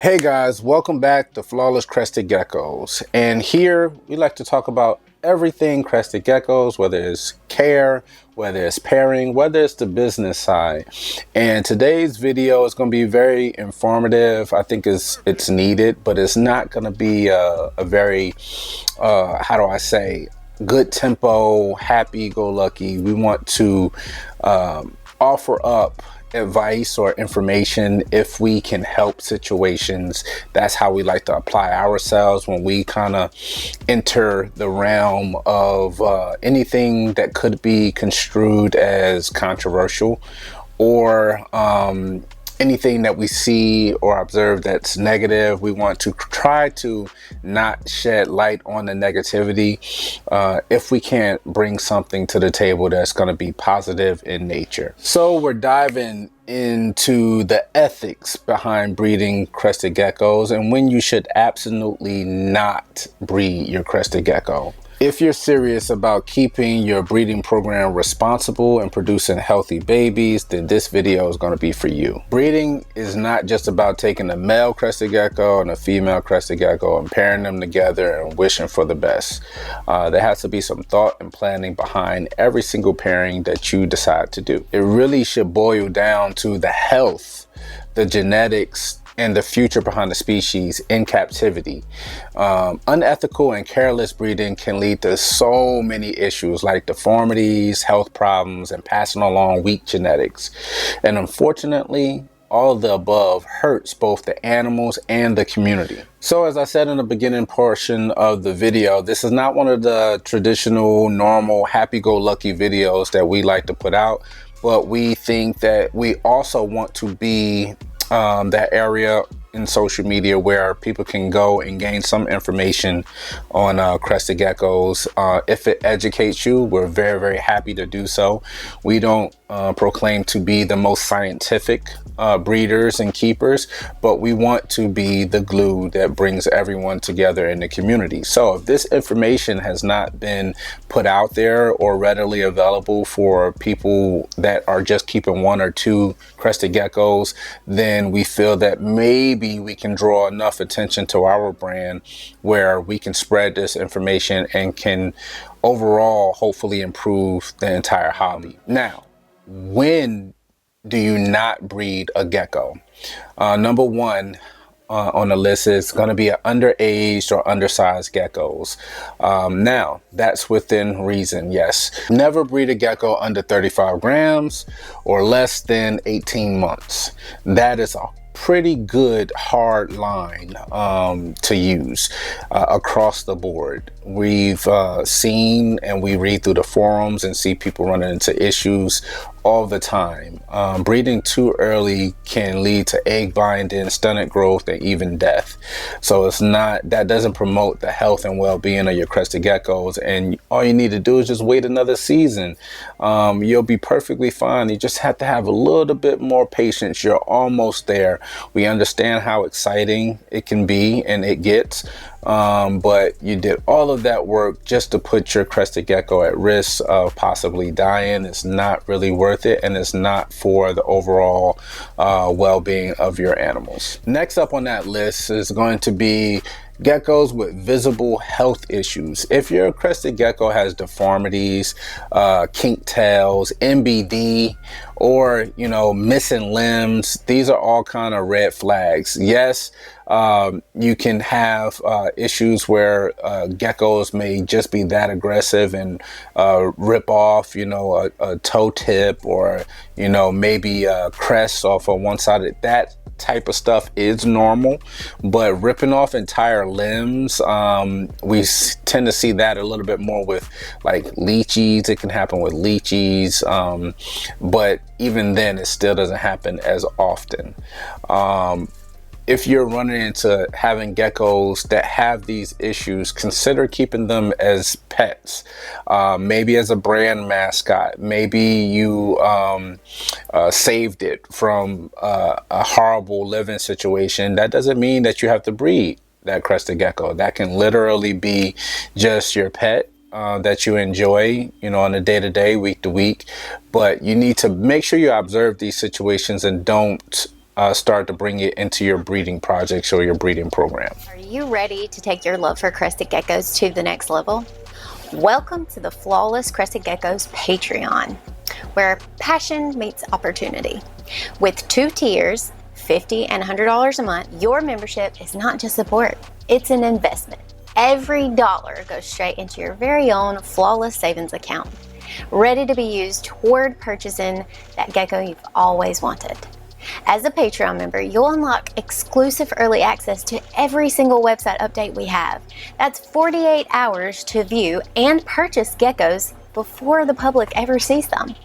Hey guys, welcome back to Flawless Crested Geckos. And here we like to talk about everything crested geckos, whether it's care, whether it's pairing, whether it's the business side. And today's video is going to be very informative. I think it's needed, but it's not going to be a very, how do I say, good tempo, happy-go-lucky. We want to offer up advice or information if we can help situations. That's how we like to apply ourselves when we kind of enter the realm of anything that could be construed as controversial or anything that we see or observe that's negative. We want to try to not shed light on the negativity if we can't bring something to the table that's going to be positive in nature. So we're diving into the ethics behind breeding crested geckos and when you should absolutely not breed your crested gecko. If you're serious about keeping your breeding program responsible and producing healthy babies, then this video is going to be for you. Breeding is not just about taking a male crested gecko and a female crested gecko and pairing them together and wishing for the best. There has to be some thought and planning behind every single pairing that you decide to do. It really should boil down to the health, the genetics, and the future behind the species in captivity. Unethical and careless breeding can lead to so many issues like deformities, health problems, and passing along weak genetics. And unfortunately, all of the above hurts both the animals and the community. So as I said in the beginning portion of the video, this is not one of the traditional, normal, happy-go-lucky videos that we like to put out, but we think that we also want to be that area in social media where people can go and gain some information on crested geckos. If it educates you, we're very, very happy to do so. We don't proclaim to be the most scientific breeders and keepers, but we want to be the glue that brings everyone together in the community. So if this information has not been put out there or readily available for people that are just keeping one or two crested geckos, then we feel that maybe we can draw enough attention to our brand where we can spread this information and can overall hopefully improve the entire hobby. Now, when do you not breed a gecko? Number one on the list is going to be an underaged or undersized geckos. Now, that's within reason, yes. Never breed a gecko under 35 grams or less than 18 months. That is a pretty good hard line to use across the board. We've seen and we read through the forums and see people running into issues all the time. Breeding too early can lead to egg binding, stunted growth, and even death. So that doesn't promote the health and well-being of your crested geckos, and all you need to do is just wait another season. You'll be perfectly fine. You just have to have a little bit more patience. You're almost there. We understand how exciting it can be and it gets, but you did all of that work just to put your crested gecko at risk of possibly dying. It's not really worth it, and it's not for the overall well-being of your animals. Next up on that list is going to be geckos with visible health issues. If your crested gecko has deformities, kinked tails, MBD, or missing limbs, these are all kind of red flags. Yes, you can have issues where geckos may just be that aggressive and rip off a toe tip or maybe a crest off of one side. That type of stuff is normal, but ripping off entire limbs, we tend to see that a little bit more with like leeches. It can happen with leeches, but even then it still doesn't happen as often. If you're running into having geckos that have these issues, consider keeping them as pets, maybe as a brand mascot. Maybe you saved it from a horrible living situation. That doesn't mean that you have to breed that crested gecko. That can literally be just your pet that you enjoy, on a day-to-day, week-to-week. But you need to make sure you observe these situations and don't start to bring it into your breeding projects or your breeding program. Are you ready to take your love for crested geckos to the next level? Welcome to the Flawless Crested Geckos Patreon, where passion meets opportunity. With 2 tiers, $50 and $100 a month, your membership is not just support, it's an investment. Every dollar goes straight into your very own Flawless Savings account, ready to be used toward purchasing that gecko you've always wanted. As a Patreon member, you'll unlock exclusive early access to every single website update we have. That's 48 hours to view and purchase geckos before the public ever sees them.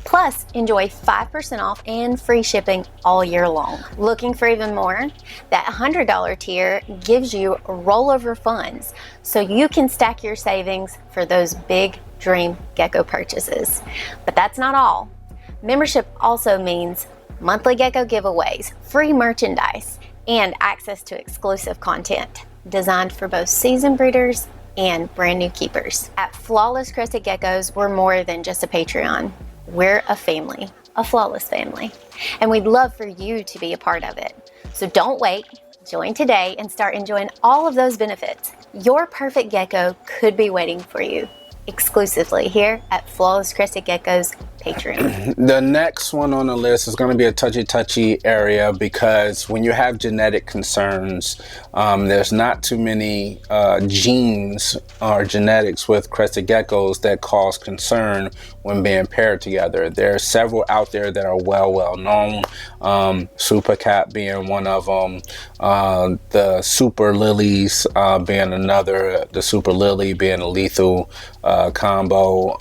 Plus, enjoy 5% off and free shipping all year long. Looking for even more? That $100 tier gives you rollover funds so you can stack your savings for those big dream gecko purchases. But that's not all. Membership also means monthly gecko giveaways, free merchandise, and access to exclusive content designed for both seasoned breeders and brand new keepers. At Flawless Crested Geckos, we're more than just a Patreon. We're a family, a flawless family, and we'd love for you to be a part of it. So don't wait, join today and start enjoying all of those benefits. Your perfect gecko could be waiting for you exclusively here at Flawless Crested Geckos Patreon. The next one on the list is going to be a touchy area because when you have genetic concerns, there's not too many genes or genetics with crested geckos that cause concern when being paired together. There are several out there that are well known, Super Cat being one of them, the Super Lilies being another, the Super Lily being a lethal combo,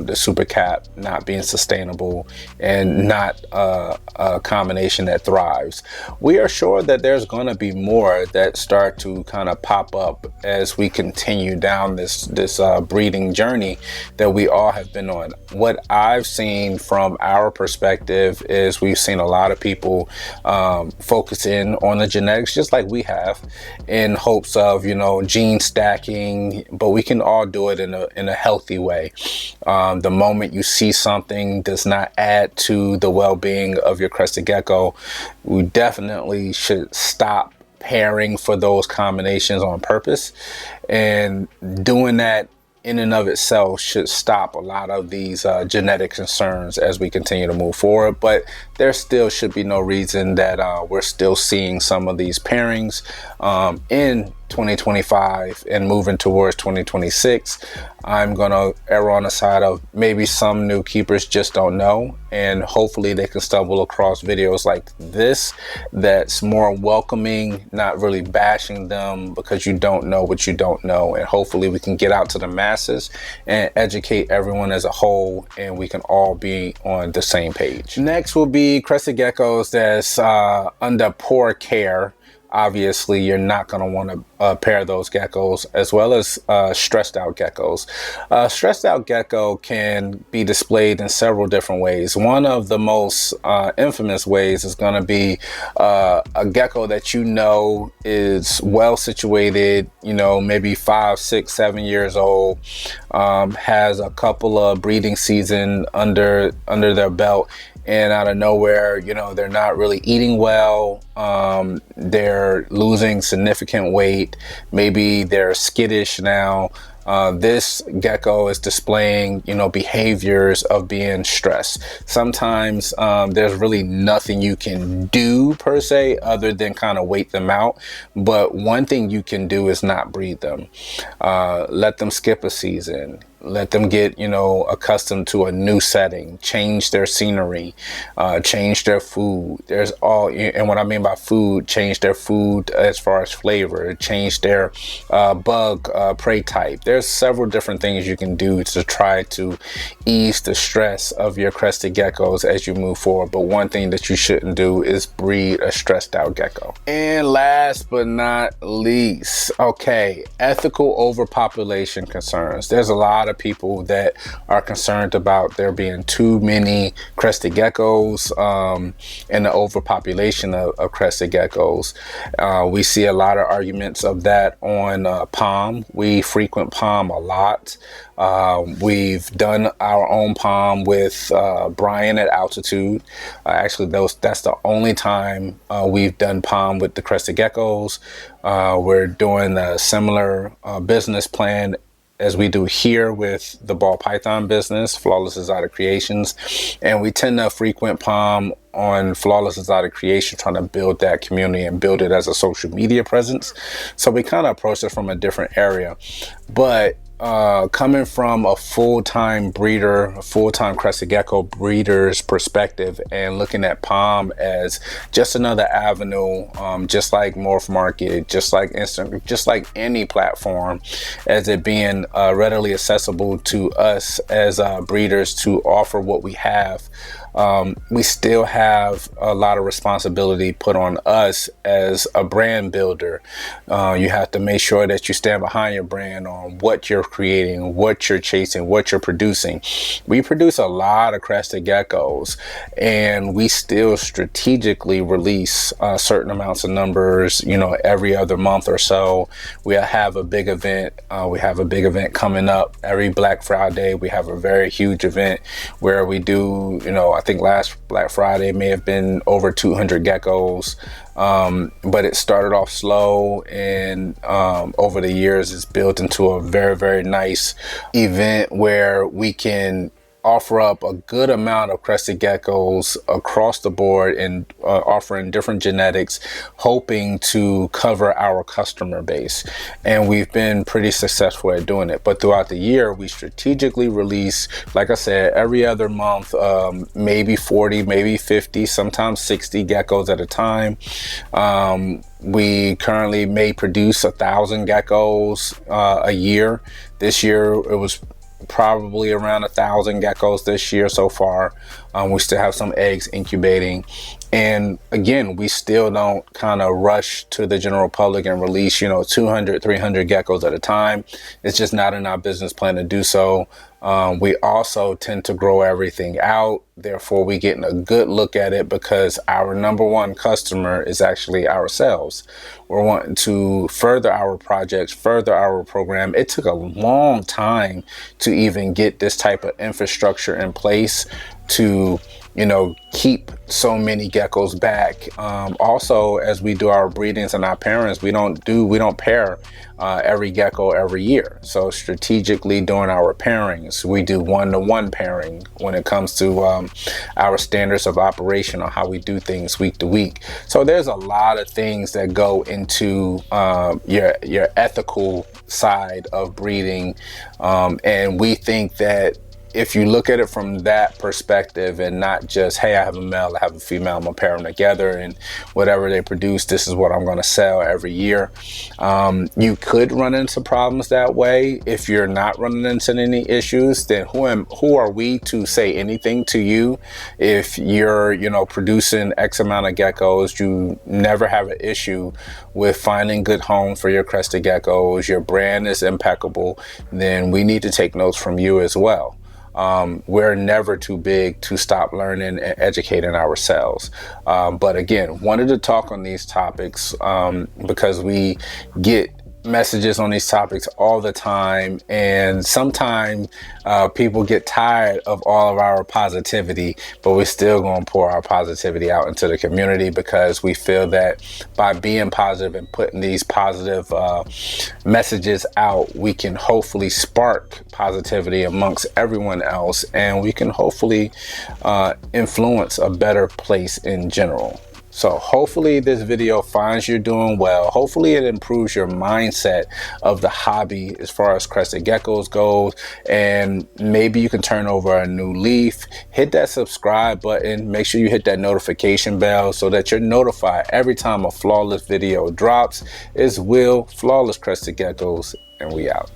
the Super Cat not being sustainable and not a combination that thrives. We are sure that there's going to be more that start to kind of pop up as we continue down this breeding journey that we all have been on. What I've seen from our perspective is we've seen a lot of people focus in on the genetics just like we have in hopes of, you know, gene stacking, but we can all do it in a healthy way. The moment you see something does not add to the well-being of your crested gecko, we definitely should stop pairing for those combinations on purpose, and doing that in and of itself should stop a lot of these genetic concerns as we continue to move forward. But there still should be no reason that we're still seeing some of these pairings in 2025 and moving towards 2026. I'm gonna err on the side of maybe some new keepers just don't know, and hopefully they can stumble across videos like this that's more welcoming, not really bashing them because you don't know what you don't know, and hopefully we can get out to the masses and educate everyone as a whole, and we can all be on the same page. Next will be crested geckos that's under poor care. Obviously, you're not going to want to pair those geckos, as well as stressed out geckos. Stressed out gecko can be displayed in several different ways. One of the most infamous ways is going to be a gecko that you know is well situated, you know, maybe 5, 6, 7 years old, has a couple of breeding season under their belt, and out of nowhere, you know, they're not really eating well. They're losing significant weight. Maybe they're skittish now. This gecko is displaying, you know, behaviors of being stressed. Sometimes there's really nothing you can do per se other than kind of wait them out. But one thing you can do is not breed them. Let them skip a season. Let them get, you know, accustomed to a new setting, change their scenery, change their food. There's all, and what I mean by food, change their food as far as flavor, change their bug prey type. There's several different things you can do to try to ease the stress of your crested geckos as you move forward. But one thing that you shouldn't do is breed a stressed out gecko. And last but not least, okay, ethical overpopulation concerns. There's a lot lot of people that are concerned about there being too many crested geckos and the overpopulation of crested geckos. We see a lot of arguments of that on Palm. We frequent Palm a lot. We've done our own Palm with Brian at Altitude. Actually, that's the only time we've done Palm with the crested geckos. We're doing a similar business plan as we do here with the ball python business, Flawless Exotic Creations. And we tend to frequent Palm on Flawless Exotic Creation, trying to build that community and build it as a social media presence. So we kind of approach it from a different area. But coming from a full-time breeder, a full-time crested gecko breeder's perspective, and looking at Palm as just another avenue, just like Morph Market, just like Instant, just like any platform, as it being readily accessible to us as breeders to offer what we have. We still have a lot of responsibility put on us as a brand builder. You have to make sure that you stand behind your brand on what you're creating, what you're chasing, what you're producing. We produce a lot of crested geckos, and we still strategically release certain amounts of numbers, every other month or so. We have a big event. We have a big event coming up every Black Friday. We have a very huge event where we do, I think last Black Friday may have been over 200 geckos, but it started off slow, and over the years it's built into a very, very nice event where we can offer up a good amount of crested geckos across the board and offering different genetics, hoping to cover our customer base. And we've been pretty successful at doing it. But throughout the year, we strategically release, like I said, every other month, maybe 40, maybe 50, sometimes 60 geckos at a time. We currently may produce 1,000 geckos a year. This year, it was probably around 1,000 geckos this year so far. We still have some eggs incubating, and again, we still don't kind of rush to the general public and release 200, 300 geckos at a time. It's just not in our business plan to do so. We also tend to grow everything out, therefore we getting a good look at it, because our number one customer is actually ourselves. We're wanting to further our projects, further our program. It took a long time to even get this type of infrastructure in place to keep so many geckos back. Also, as we do our breedings and our pairings, we don't pair every gecko every year. So strategically during our pairings, we do one-to-one pairing when it comes to our standards of operation on how we do things week to week. So there's a lot of things that go into your ethical side of breeding, and we think that if you look at it from that perspective and not just, hey, I have a male, I have a female, I'm gonna pair them together, and whatever they produce, this is what I'm gonna sell every year. You could run into problems that way. If you're not running into any issues, then who are we to say anything to you? If you're producing X amount of geckos, you never have an issue with finding good homes for your crested geckos, your brand is impeccable, then we need to take notes from you as well. We're never too big to stop learning and educating ourselves. But again, wanted to talk on these topics because we get messages on these topics all the time, and sometimes people get tired of all of our positivity, but we're still going to pour our positivity out into the community, because we feel that by being positive and putting these positive messages out, we can hopefully spark positivity amongst everyone else, and we can hopefully influence a better place in general. So hopefully this video finds you doing well. Hopefully it improves your mindset of the hobby as far as crested geckos goes, and maybe you can turn over a new leaf. Hit that subscribe button. Make sure you hit that notification bell so that you're notified every time a Flawless video drops. It's Will, Flawless Crested Geckos, and we out.